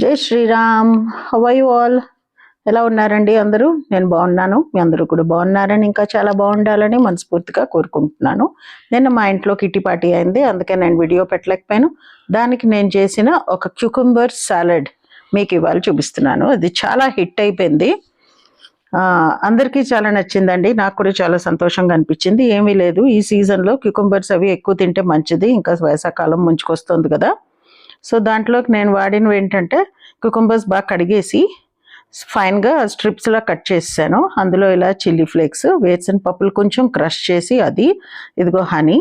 జై Sriram. How are you all? ఎలా ఉన్నారండి అందరూ? నేను బాగున్నాను. మీ అందరూ కూడా బాగున్నారని, ఇంకా చాలా బాగుండాలని మనస్ఫూర్తిగా కోరుకుంటున్నాను. నిన్న మా ఇంట్లో కిట్టి పార్టీ అయింది, అందుకే నేను వీడియో పెట్టలేకపోయాను. దానికి నేను చేసిన ఒక క్యూకుంబర్ సాలడ్ మీకు ఇవాళ చూపిస్తున్నాను. అది చాలా హిట్ అయిపోయింది, అందరికీ చాలా నచ్చిందండి. నాకు కూడా చాలా సంతోషంగా అనిపించింది. ఏమీ లేదు, ఈ సీజన్లో క్యూకుంబర్స్ అవి ఎక్కువ తింటే మంచిది, ఇంకా వేసవకాలం ముంచుకొస్తుంది కదా. సో దాంట్లోకి నేను వాడినవి ఏంటంటే, క్యూకుంబర్స్ బాగా కడిగేసి ఫైన్గా స్ట్రిప్స్లా కట్ చేసాను. అందులో ఇలా చిల్లీ ఫ్లేక్స్, వేసిన పప్పులు కొంచెం క్రష్ చేసి, అది ఇదిగో హనీ,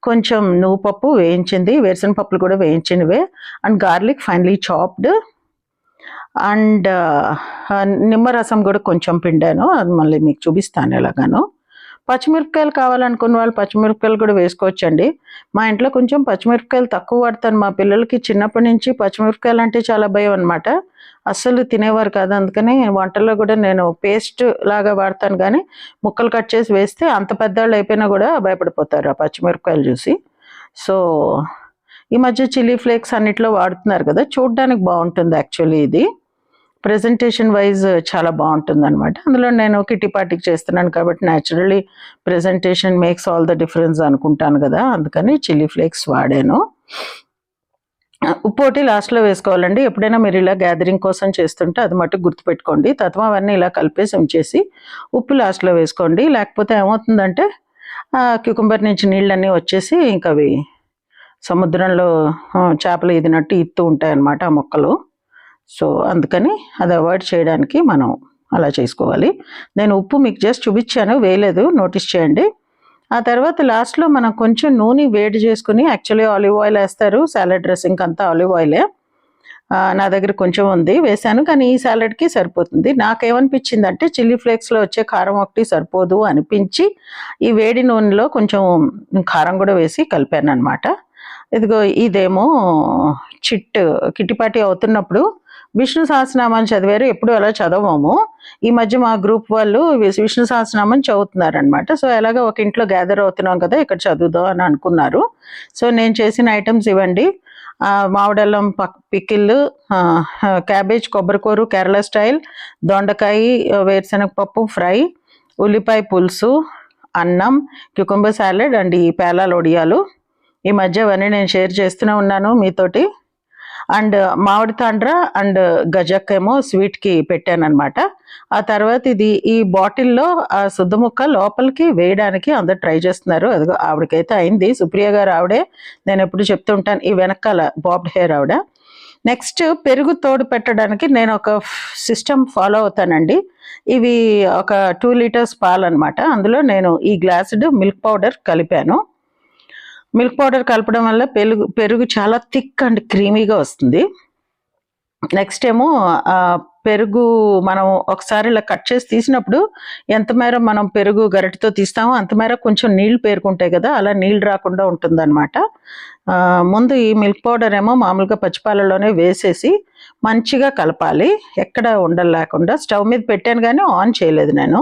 కొంచెం నువ్వు పప్పు వేయించింది, వేరుశనగ పప్పులు కూడా వేయించినవే, and garlic finely chopped, and నిమ్మరసం కూడా కొంచెం పిండాను. అది మళ్ళీ మీకు చూపిస్తాను ఎలాగాను. పచ్చిమిరపకాయలు కావాలనుకున్న వాళ్ళు పచ్చిమిరపకాయలు కూడా వేసుకోవచ్చండి. మా ఇంట్లో కొంచెం పచ్చిమిరపకాయలు తక్కువ వాడతాను. మా పిల్లలకి చిన్నప్పటి నుంచి పచ్చిమిరపకాయలు అంటే చాలా భయం అనమాట, అస్సలు తినేవారు కాదు. అందుకని వంటల్లో కూడా నేను పేస్ట్ లాగా వాడతాను, కానీ ముక్కలు కట్ చేసి వేస్తే అంత పెద్దవాళ్ళు అయిపోయినా కూడా భయపడిపోతారు ఆ పచ్చిమిరపకాయలు చూసి. సో ఈ మధ్య చిల్లీ ఫ్లేక్స్ అన్నిట్లో వాడుతున్నారు కదా, చూడడానికి బాగుంటుంది. యాక్చువల్లీ ఇది ప్రెజెంటేషన్ వైజ్ చాలా బాగుంటుంది అనమాట. అందులో నేను కిట్టి పార్టీకి చేస్తున్నాను కాబట్టి naturally presentation makes all the difference అనుకుంటాను కదా, అందుకని చిల్లీ ఫ్లేక్స్ వాడాను. ఉప్పు ఒకటి లాస్ట్లో వేసుకోవాలండి. ఎప్పుడైనా మీరు ఇలా గ్యాదరింగ్ కోసం చేస్తుంటే అది మటుకు గుర్తుపెట్టుకోండి. తత్వం అవన్నీ ఇలా కలిపేసి ఉంచేసి ఉప్పు లాస్ట్లో వేసుకోండి. లేకపోతే ఏమవుతుందంటే క్యూకుంబర్ నుంచి నీళ్ళన్నీ వచ్చేసి ఇంకా అవి సముద్రంలో చేపలు ఈదినట్టు ఇత్తు ఉంటాయి అన్నమాట ఆ మొక్కలు. సో అందుకని అది అవాయిడ్ చేయడానికి మనం అలా చేసుకోవాలి. నేను ఉప్పు మీకు జస్ట్ చూపించాను, వేయలేదు, నోటీస్ చేయండి. ఆ తర్వాత లాస్ట్లో మనం కొంచెం నూనె వేడి చేసుకుని, యాక్చువల్లీ ఆలివ్ ఆయిల్ వేస్తారు సాలడ్ డ్రెస్సింగ్ అంతా, ఆలివ్ ఆయిలే. నా దగ్గర కొంచెం ఉంది, వేసాను, కానీ ఈ సాలడ్కి సరిపోతుంది. నాకేమనిపించిందంటే చిల్లీ ఫ్లేక్స్లో వచ్చే కారం ఒకటి సరిపోదు అనిపించి ఈ వేడి నూనెలో కొంచెం కారం కూడా వేసి కలిపాను అనమాట. ఇదిగో ఇదేమో కిట్టి పార్టీ అవుతున్నప్పుడు విష్ణు సహస్రనామాన్ని చదివారు. ఎప్పుడు అలా చదవము. ఈ మధ్య మా గ్రూప్ వాళ్ళు విష్ణు సహస్రనామం చదువుతున్నారనమాట. సో ఎలాగో ఒక ఇంట్లో గ్యాదర్ అవుతున్నాం కదా, ఇక్కడ చదువుదాం అని అనుకున్నారు. సో నేను చేసిన ఐటమ్స్ ఇవ్వండి: మామిడల్లం పికిల్, క్యాబేజ్ కొబ్బరికూర కేరళ స్టైల్, దొండకాయ వేరుశనగపప్పు ఫ్రై, ఉల్లిపాయ పులుసు, అన్నం, క్యూకుంబర్ సాలడ్ అండ్ ఈ పేలాల ఒడియాలు. ఈ మధ్య అవన్నీ నేను షేర్ చేస్తూనే ఉన్నాను మీతోటి. అండ్ మామిడి తాండ్ర అండ్ గజక్కేమో స్వీట్కి పెట్టాను అనమాట. ఆ తర్వాత ఇది ఈ బాటిల్లో ఆ శుద్ధ ముక్క లోపలికి వేయడానికి అందరు ట్రై చేస్తున్నారు. అదిగో ఆవిడకైతే అయింది, సుప్రియ గారు ఆవిడే, నేను ఎప్పుడు చెప్తుంటాను, ఈ వెనకాల బాబ్డ్ హెయిర్ ఆవిడ. నెక్స్ట్ పెరుగు తోడు పెట్టడానికి నేను ఒక సిస్టమ్ ఫాలో అవుతానండి. ఇవి ఒక 2 లీటర్స్ పాలు అనమాట. అందులో నేను ఈ గ్లాసుడ్ మిల్క్ పౌడర్ కలిపాను. మిల్క్ పౌడర్ కలపడం వల్ల పెరుగు చాలా థిక్ అండ్ క్రీమీగా వస్తుంది. నెక్స్ట్ ఏమో పెరుగు మనం ఒకసారి ఇలా కట్ చేసి తీసినప్పుడు ఎంత మేర మనం పెరుగు గరిటతో తీస్తామో అంత మేర కొంచెం నీళ్లు పేరుకుంటాయి కదా, అలా నీళ్ళు రాకుండా ఉంటుంది అనమాట. ముందు ఈ మిల్క్ పౌడర్ ఏమో మామూలుగా పచ్చిపాలలోనే వేసేసి మంచిగా కలపాలి, ఎక్కడ ఉండలు లేకుండా. స్టవ్ మీద పెట్టాను కానీ ఆన్ చేయలేదు నేను.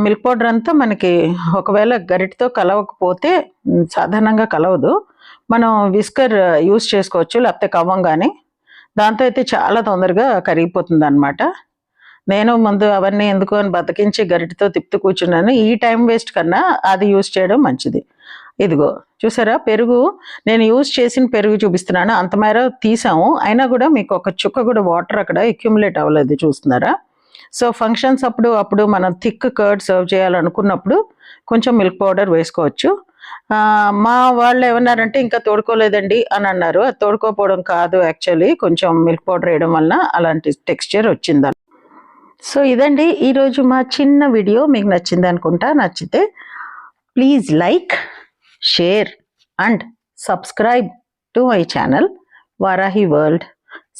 మిల్క్ పౌడర్ అంతా మనకి ఒకవేళ గరిటతో కలవకపోతే, సాధారణంగా కలవదు, మనం విస్కర్ యూస్ చేసుకోవచ్చు, లేకపోతే కవ్వంగానే. దాంతో అయితే చాలా తొందరగా కరిగిపోతుంది అనమాట. నేను ముందు అవన్నీ ఎందుకు అని బతికించి గరిటతో తిప్పుతూ కూర్చున్నాను. ఈ టైం వేస్ట్ కన్నా అది యూస్ చేయడం మంచిది. ఇదిగో చూసారా, పెరుగు నేను యూస్ చేసిన పెరుగు చూపిస్తున్నాను. అంత మేర తీసాము, అయినా కూడా మీకు ఒక చుక్క కూడా వాటర్ అక్కడ అక్యుములేట్ అవ్వలేదు, చూస్తున్నారా. సో ఫంక్షన్స్ అప్పుడు మనం థిక్ కర్డ్ సర్వ్ చేయాలనుకున్నప్పుడు కొంచెం మిల్క్ పౌడర్ వేసుకోవచ్చు. మా వాళ్ళు ఏమన్నారంటే ఇంకా తోడుకోలేదండి అని అన్నారు. అది తోడుకోపోవడం కాదు, యాక్చువల్లీ కొంచెం మిల్క్ పౌడర్ వేయడం వలన అలాంటి టెక్స్చర్ వచ్చిందని. సో ఇదండి ఈరోజు మా చిన్న వీడియో. మీకు నచ్చింది అనుకుంటా. నచ్చితే please like, share and subscribe to my channel Varahi world.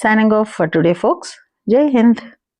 Signing off for today folks. జై హింద్.